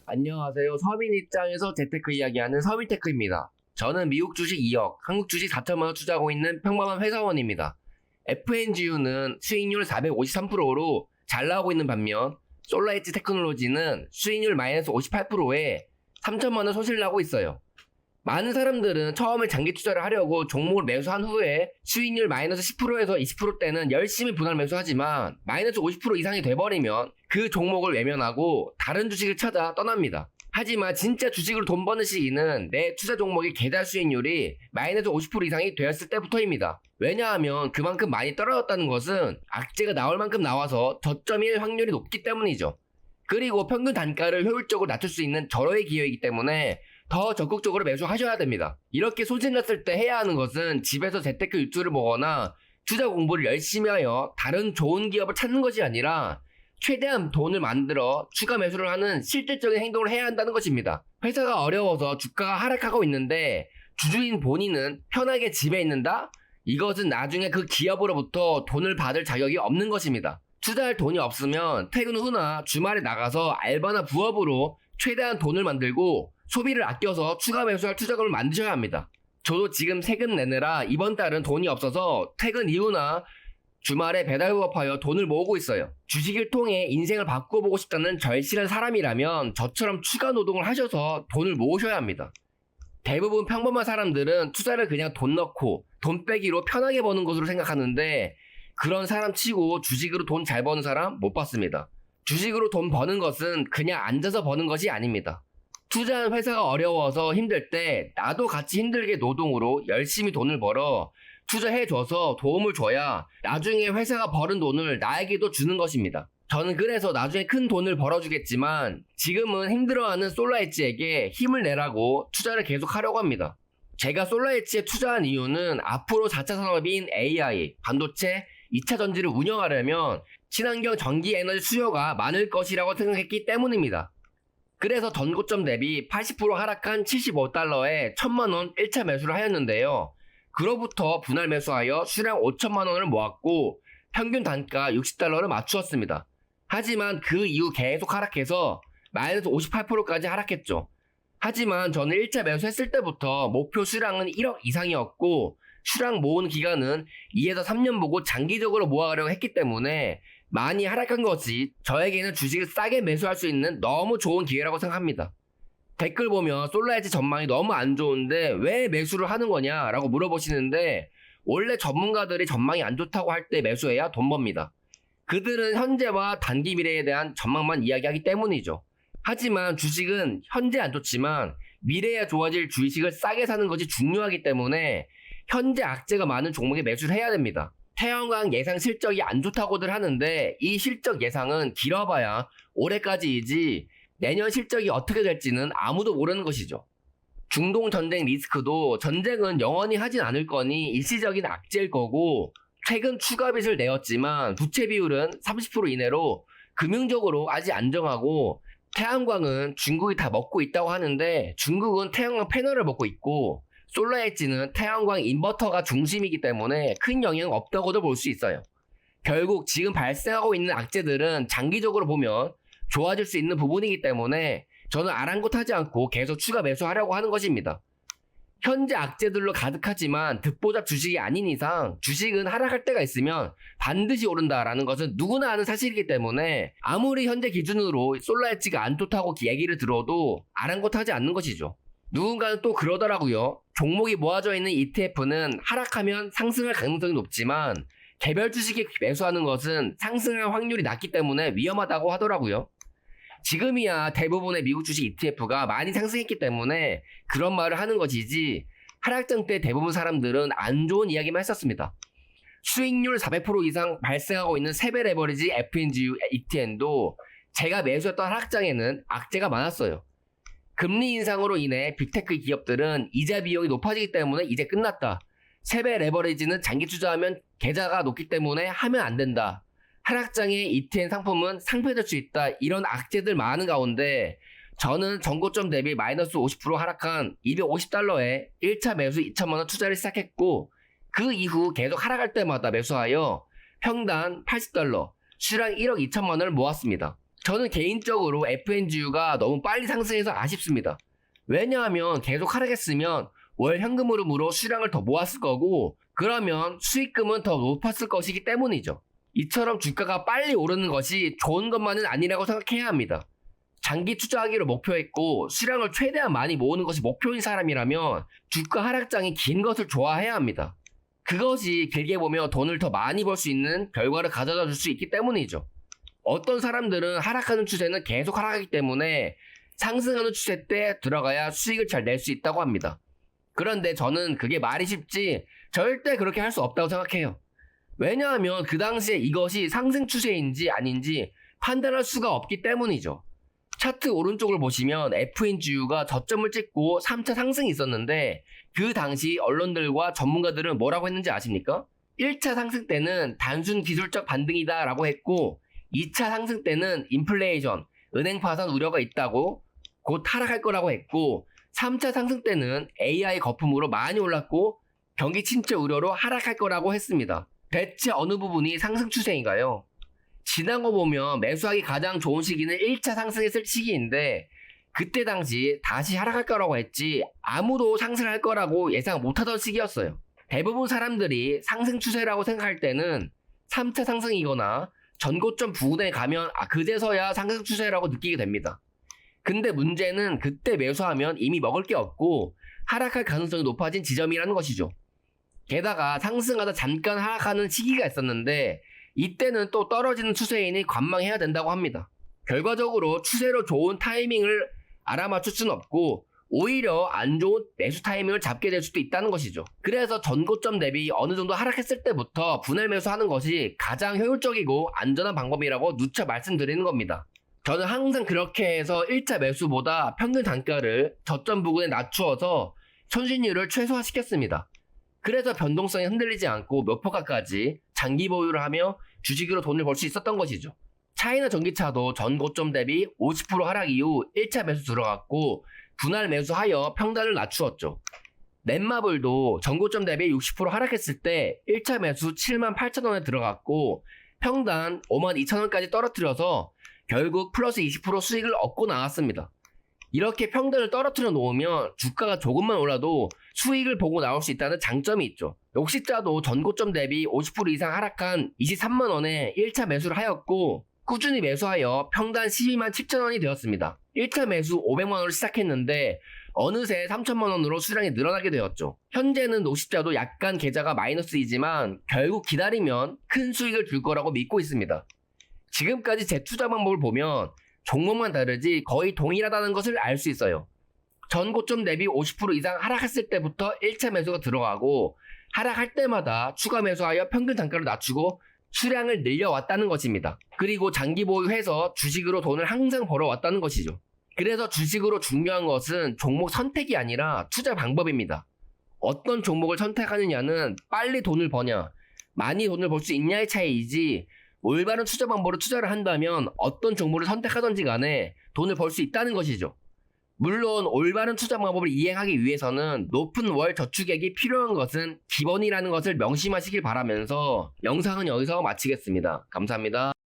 안녕하세요. 서민 입장에서 재테크 이야기하는 서민테크입니다. 저는 미국 주식 2억, 한국 주식 4천만원 투자하고 있는 평범한 회사원입니다. FNGU는 수익률 453%로 잘 나오고 있는 반면 솔라엣지 테크놀로지는 수익률 마이너스 58%에 3천만원 손실 나고 있어요. 많은 사람들은 처음에 장기 투자를 하려고 종목을 매수한 후에 수익률 마이너스 10%에서 20%대는 열심히 분할 매수하지만 마이너스 50% 이상이 돼버리면 그 종목을 외면하고 다른 주식을 찾아 떠납니다. 하지만 진짜 주식으로 돈 버는 시기는 내 투자 종목의 계좌 수익률이 마이너스 50% 이상이 되었을 때부터입니다. 왜냐하면 그만큼 많이 떨어졌다는 것은 악재가 나올 만큼 나와서 저점일 확률이 높기 때문이죠. 그리고 평균 단가를 효율적으로 낮출 수 있는 절호의 기회이기 때문에 더 적극적으로 매수하셔야 됩니다. 이렇게 소진났을 때 해야 하는 것은 집에서 재테크 유튜브를 보거나 투자 공부를 열심히 하여 다른 좋은 기업을 찾는 것이 아니라 최대한 돈을 만들어 추가 매수를 하는 실질적인 행동을 해야 한다는 것입니다. 회사가 어려워서 주가가 하락하고 있는데 주주인 본인은 편하게 집에 있는다? 이것은 나중에 그 기업으로부터 돈을 받을 자격이 없는 것입니다. 투자할 돈이 없으면 퇴근 후나 주말에 나가서 알바나 부업으로 최대한 돈을 만들고 소비를 아껴서 추가 매수할 투자금을 만드셔야 합니다. 저도 지금 세금 내느라 이번 달은 돈이 없어서 퇴근 이후나 주말에 배달부업하여 돈을 모으고 있어요. 주식을 통해 인생을 바꿔보고 싶다는 절실한 사람이라면 저처럼 추가 노동을 하셔서 돈을 모으셔야 합니다. 대부분 평범한 사람들은 투자를 그냥 돈 넣고 돈 빼기로 편하게 버는 것으로 생각하는데 그런 사람 치고 주식으로 돈 잘 버는 사람 못 봤습니다. 주식으로 돈 버는 것은 그냥 앉아서 버는 것이 아닙니다. 투자한 회사가 어려워서 힘들 때 나도 같이 힘들게 노동으로 열심히 돈을 벌어 투자해줘서 도움을 줘야 나중에 회사가 벌은 돈을 나에게도 주는 것입니다. 저는 그래서 나중에 큰 돈을 벌어주겠지만 지금은 힘들어하는 솔라엣지에게 힘을 내라고 투자를 계속하려고 합니다. 제가 솔라엣지에 투자한 이유는 앞으로 4차 산업인 AI, 반도체, 2차 전지를 운영하려면 친환경 전기 에너지 수요가 많을 것이라고 생각했기 때문입니다. 그래서 전고점 대비 80% 하락한 75달러에 1000만원 1차 매수를 하였는데요. 그로부터 분할 매수하여 수량 5천만원을 모았고 평균 단가 60달러를 맞추었습니다. 하지만 그 이후 계속 하락해서 마이너스 58%까지 하락했죠. 하지만 저는 1차 매수했을 때부터 목표 수량은 1억 이상이었고 수량 모으는 기간은 2에서 3년 보고 장기적으로 모아가려고 했기 때문에 많이 하락한 것이 저에게는 주식을 싸게 매수할 수 있는 너무 좋은 기회라고 생각합니다. 댓글 보면 솔라엣지 전망이 너무 안 좋은데 왜 매수를 하는 거냐 라고 물어보시는데 원래 전문가들이 전망이 안 좋다고 할 때 매수해야 돈 법니다. 그들은 현재와 단기 미래에 대한 전망만 이야기하기 때문이죠. 하지만 주식은 현재 안 좋지만 미래에 좋아질 주식을 싸게 사는 것이 중요하기 때문에 현재 악재가 많은 종목에 매수를 해야 됩니다. 태양광 예상 실적이 안 좋다고들 하는데 이 실적 예상은 길어봐야 올해까지이지 내년 실적이 어떻게 될지는 아무도 모르는 것이죠. 중동 전쟁 리스크도 전쟁은 영원히 하진 않을 거니 일시적인 악재일 거고 최근 추가 빚을 내었지만 부채 비율은 30% 이내로 금융적으로 아직 안정하고 태양광은 중국이 다 먹고 있다고 하는데 중국은 태양광 패널을 먹고 있고 솔라엣지는 태양광 인버터가 중심이기 때문에 큰 영향 없다고도 볼 수 있어요. 결국 지금 발생하고 있는 악재들은 장기적으로 보면 좋아질 수 있는 부분이기 때문에 저는 아랑곳하지 않고 계속 추가 매수하려고 하는 것입니다. 현재 악재들로 가득하지만 듣보잡 주식이 아닌 이상 주식은 하락할 때가 있으면 반드시 오른다라는 것은 누구나 아는 사실이기 때문에 아무리 현재 기준으로 솔라엣지가 안 좋다고 얘기를 들어도 아랑곳하지 않는 것이죠. 누군가는 또 그러더라고요. 종목이 모아져 있는 ETF는 하락하면 상승할 가능성이 높지만 개별 주식에 매수하는 것은 상승할 확률이 낮기 때문에 위험하다고 하더라고요. 지금이야 대부분의 미국 주식 ETF가 많이 상승했기 때문에 그런 말을 하는 것이지 하락장 때 대부분 사람들은 안 좋은 이야기만 했었습니다. 수익률 400% 이상 발생하고 있는 세배 레버리지 FNGU ETN도 제가 매수했던 하락장에는 악재가 많았어요. 금리 인상으로 인해 빅테크 기업들은 이자 비용이 높아지기 때문에 이제 끝났다. 세배 레버리지는 장기 투자하면 계좌가 높기 때문에 하면 안 된다. 하락장의 ETN 상품은 상폐될 수 있다. 이런 악재들 많은 가운데 저는 전고점 대비 마이너스 50% 하락한 250달러에 1차 매수 2천만원 투자를 시작했고 그 이후 계속 하락할 때마다 매수하여 평단 80달러, 수량 1억 2천만원을 모았습니다. 저는 개인적으로 FNGU가 너무 빨리 상승해서 아쉽습니다. 왜냐하면 계속 하락했으면 월 현금 흐름으로 수량을 더 모았을 거고 그러면 수익금은 더 높았을 것이기 때문이죠. 이처럼 주가가 빨리 오르는 것이 좋은 것만은 아니라고 생각해야 합니다. 장기 투자하기로 목표했고 수량을 최대한 많이 모으는 것이 목표인 사람이라면 주가 하락장이 긴 것을 좋아해야 합니다. 그것이 길게 보면 돈을 더 많이 벌 수 있는 결과를 가져다 줄 수 있기 때문이죠. 어떤 사람들은 하락하는 추세는 계속 하락하기 때문에 상승하는 추세 때 들어가야 수익을 잘 낼 수 있다고 합니다. 그런데 저는 그게 말이 쉽지 절대 그렇게 할 수 없다고 생각해요. 왜냐하면 그 당시에 이것이 상승 추세인지 아닌지 판단할 수가 없기 때문이죠. 차트 오른쪽을 보시면 FNGU가 저점을 찍고 3차 상승이 있었는데 그 당시 언론들과 전문가들은 뭐라고 했는지 아십니까? 1차 상승 때는 단순 기술적 반등이다 라고 했고 2차 상승 때는 인플레이션, 은행 파산 우려가 있다고 곧 하락할 거라고 했고 3차 상승 때는 AI 거품으로 많이 올랐고 경기 침체 우려로 하락할 거라고 했습니다. 대체 어느 부분이 상승 추세인가요? 지난 거 보면 매수하기 가장 좋은 시기는 1차 상승했을 시기인데 그때 당시 다시 하락할 거라고 했지 아무도 상승할 거라고 예상 못하던 시기였어요. 대부분 사람들이 상승 추세라고 생각할 때는 3차 상승이거나 전고점 부근에 가면 그제서야 상승 추세라고 느끼게 됩니다. 근데 문제는 그때 매수하면 이미 먹을 게 없고 하락할 가능성이 높아진 지점이라는 것이죠. 게다가 상승하다 잠깐 하락하는 시기가 있었는데 이때는 또 떨어지는 추세이니 관망해야 된다고 합니다. 결과적으로 추세로 좋은 타이밍을 알아맞출 수는 없고 오히려 안 좋은 매수 타이밍을 잡게 될 수도 있다는 것이죠. 그래서 전고점 대비 어느 정도 하락했을 때부터 분할 매수하는 것이 가장 효율적이고 안전한 방법이라고 누차 말씀드리는 겁니다. 저는 항상 그렇게 해서 1차 매수보다 평균 단가를 저점 부근에 낮추어서 손실률을 최소화시켰습니다. 그래서 변동성이 흔들리지 않고 몇 퍼까지 장기 보유를 하며 주식으로 돈을 벌 수 있었던 것이죠. 차이나 전기차도 전 고점 대비 50% 하락 이후 1차 매수 들어갔고 분할 매수하여 평단을 낮추었죠. 넷마블도 전고점 대비 60% 하락했을 때 1차 매수 78,000원에 들어갔고 평단 52,000원까지 떨어뜨려서 결국 플러스 20% 수익을 얻고 나왔습니다. 이렇게 평단을 떨어뜨려 놓으면 주가가 조금만 올라도 수익을 보고 나올 수 있다는 장점이 있죠. 녹십자도 전고점 대비 50% 이상 하락한 23만원에 1차 매수를 하였고 꾸준히 매수하여 평단 12만 7천원이 되었습니다. 1차 매수 500만원을 시작했는데 어느새 3천만원으로 수량이 늘어나게 되었죠. 현재는 녹십자도 약간 계좌가 마이너스이지만 결국 기다리면 큰 수익을 줄 거라고 믿고 있습니다. 지금까지 제 투자 방법을 보면 종목만 다르지 거의 동일하다는 것을 알 수 있어요. 전 고점 대비 50% 이상 하락했을 때부터 1차 매수가 들어가고 하락할 때마다 추가 매수하여 평균 단가를 낮추고 수량을 늘려왔다는 것입니다. 그리고 장기 보유해서 주식으로 돈을 항상 벌어왔다는 것이죠. 그래서 주식으로 중요한 것은 종목 선택이 아니라 투자 방법입니다. 어떤 종목을 선택하느냐는 빨리 돈을 버냐, 많이 돈을 벌 수 있냐의 차이이지 올바른 투자 방법으로 투자를 한다면 어떤 종목을 선택하든지 간에 돈을 벌 수 있다는 것이죠. 물론 올바른 투자 방법을 이행하기 위해서는 높은 월 저축액이 필요한 것은 기본이라는 것을 명심하시길 바라면서 영상은 여기서 마치겠습니다. 감사합니다.